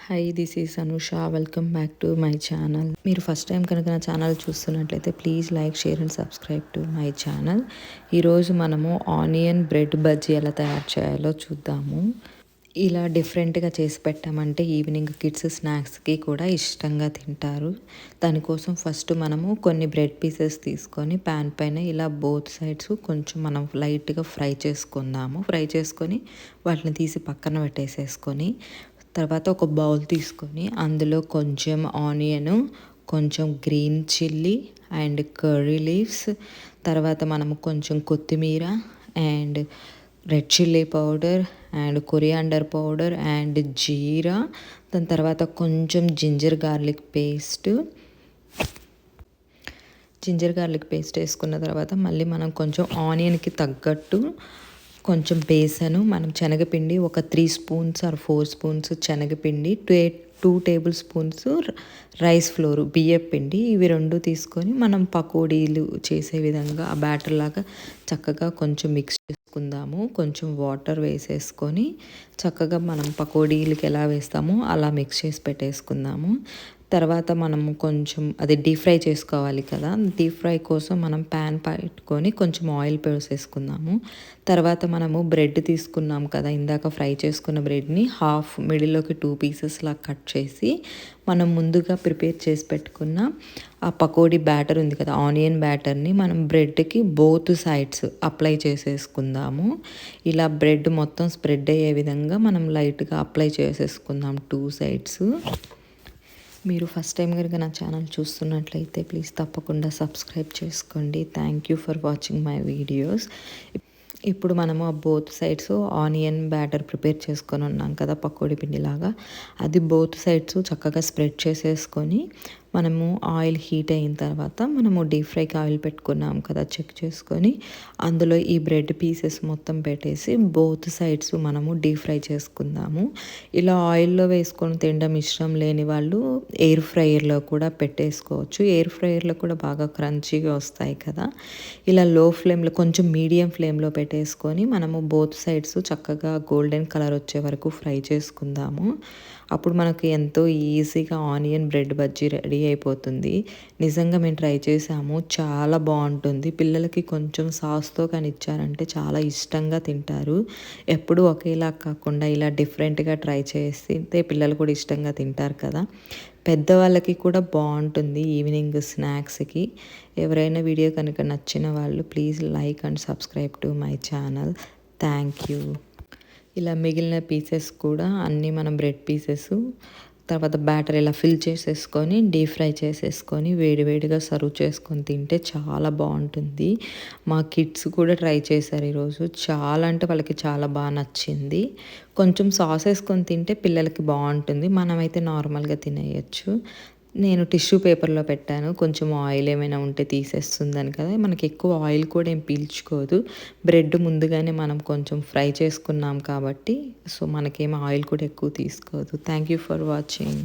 Hi, this is Anusha. Welcome back to my channel. మీరు first time కనుక నా channel చూస్తున్నట్లయితే please like, share and subscribe to my channel. ఈరోజు మనము onion bread bajji ఎలా తయారు చేయాలో చూద్దాము. ఇలా డిఫరెంట్గా చేసి పెట్టామంటే ఈవినింగ్ కిడ్స్ స్నాక్స్కి కూడా ఇష్టంగా తింటారు. దానికోసం ఫస్ట్ మనము కొన్ని బ్రెడ్ పీసెస్ తీసుకొని ప్యాన్ పైన ఇలా బోత్ సైడ్స్ కొంచెం మనం లైట్గా ఫ్రై చేసుకుందాము. ఫ్రై చేసుకొని వాటిని తీసి పక్కన పెట్టేసేసుకొని తర్వాత ఒక బౌల్ తీసుకొని అందులో కొంచెం ఆనియను, కొంచెం green chilli and curry leaves, తర్వాత మనము కొంచెం కొత్తిమీర and red chilli powder and coriander powder and jeera, దాని తర్వాత కొంచెం జింజర్ గార్లిక్ పేస్ట్ వేసుకున్న తర్వాత మళ్ళీ మనం కొంచెం ఆనియన్కి తగ్గట్టు కొంచెం బేసను, మనం శనగపిండి ఒక 3 స్పూన్స్ ఆర్ 4 స్పూన్స్ శనగపిండి, 2 టేబుల్ స్పూన్స్ రైస్ ఫ్లోర్ బియ్యం పిండి, ఇవి రెండు తీసుకొని మనం పకోడీలు చేసే విధంగా ఆ బ్యాటర్ లాగా చక్కగా కొంచెం మిక్స్ చేసుకుందాము. కొంచెం వాటర్ వేసేసుకొని చక్కగా మనం పకోడీలకి ఎలా వేస్తామో అలా మిక్స్ చేసి పెట్టేసుకుందాము. తర్వాత మనము కొంచెం అది డీప్ ఫ్రై చేసుకోవాలి కదా, డీప్ ఫ్రై కోసం మనం ప్యాన్ పెట్టుకొని కొంచెం ఆయిల్ పోసేసుకుందాము. తర్వాత మనము బ్రెడ్ తీసుకున్నాం కదా, ఇందాక ఫ్రై చేసుకున్న బ్రెడ్ని హాఫ్ మిడిల్లోకి 2 పీసెస్లా కట్ చేసి మనం ముందుగా ప్రిపేర్ చేసి పెట్టుకున్న ఆ పకోడీ బ్యాటర్ ఉంది కదా, ఆనియన్ బ్యాటర్ని మనం బ్రెడ్కి బోత్ సైడ్స్ అప్లై చేసేసుకుందాము. ఇలా బ్రెడ్ మొత్తం స్ప్రెడ్ అయ్యే విధంగా మనం లైట్గా అప్లై చేసేసుకుందాం 2 సైడ్స్. మీరు ఫస్ట్ టైం కనుక నా ఛానల్ చూస్తున్నట్లయితే ప్లీజ్ తప్పకుండా సబ్స్క్రైబ్ చేసుకోండి. Thank you for watching my videos. ఇప్పుడు మనము ఆ both sides onion batter prepare చేసుకొని ఉన్నాం కదా పకోడీ పిండిలాగా, అది బోత్ సైడ్స్ చక్కగా స్ప్రెడ్ చేసేసుకొని మనము ఆయిల్ హీట్ అయిన తర్వాత మనము డీప్ ఫ్రైకి ఆయిల్ పెట్టుకున్నాం కదా, చెక్ చేసుకొని అందులో ఈ బ్రెడ్ పీసెస్ మొత్తం పెట్టేసి బోత్ సైడ్స్ మనము డీప్ ఫ్రై చేసుకుందాము. ఇలా ఆయిల్లో వేసుకొని తినడం ఇష్టం లేని వాళ్ళు ఎయిర్ ఫ్రైయర్లో కూడా పెట్టేసుకోవచ్చు. ఎయిర్ ఫ్రైయర్లో కూడా బాగా క్రంచీగా వస్తాయి కదా. ఇలా లో ఫ్లేమ్లో కొంచెం మీడియం ఫ్లేమ్లో పెట్టేసుకొని మనము బోత్ సైడ్స్ చక్కగా గోల్డెన్ కలర్ వచ్చే వరకు ఫ్రై చేసుకుందాము. అప్పుడు మనకు ఎంతో ఈజీగా ఆనియన్ బ్రెడ్ బజ్జీ రెడీ అయిపోతుంది. నిజంగా మేము ట్రై చేసాము, చాలా బాగుంటుంది. పిల్లలకి కొంచెం సాస్తో కానీ ఇచ్చారంటే చాలా ఇష్టంగా తింటారు. ఎప్పుడూ ఒకేలా కాకుండా ఇలా డిఫరెంట్గా ట్రై చేస్తే పిల్లలు కూడా ఇష్టంగా తింటారు కదా. పెద్దవాళ్ళకి కూడా బాగుంటుంది ఈవినింగ్ స్నాక్స్కి. ఎవరైనా వీడియో కనుక నచ్చిన వాళ్ళు please like and subscribe to my channel. Thank you. ఇలా మిగిలిన పీసెస్ కూడా అన్నీ మనం బ్రెడ్ పీసెస్ తర్వాత బ్యాటర్ ఇలా ఫిల్ చేసేసుకొని డీప్ ఫ్రై చేసేసుకొని వేడివేడిగా సర్వ్ చేసుకొని తింటే చాలా బాగుంటుంది. మా కిడ్స్ కూడా ట్రై చేశారు ఈరోజు. చాలా అంటే వాళ్ళకి చాలా బాగా నచ్చింది. కొంచెం సాస్ వేసుకొని తింటే పిల్లలకి బాగుంటుంది, మనమైతే నార్మల్గా తినేయచ్చు. నేను టిష్యూ పేపర్లో పెట్టాను, కొంచెం ఆయిల్ ఏమైనా ఉంటే తీసేస్తుందని కదా. మనకి ఎక్కువ ఆయిల్ కూడా ఏం పీల్చుకోదు. బ్రెడ్ ముందుగానే మనం కొంచెం ఫ్రై చేసుకున్నాం కాబట్టి సో మనకేం ఆయిల్ కూడా ఎక్కువ తీసుకోదు. Thank you for watching.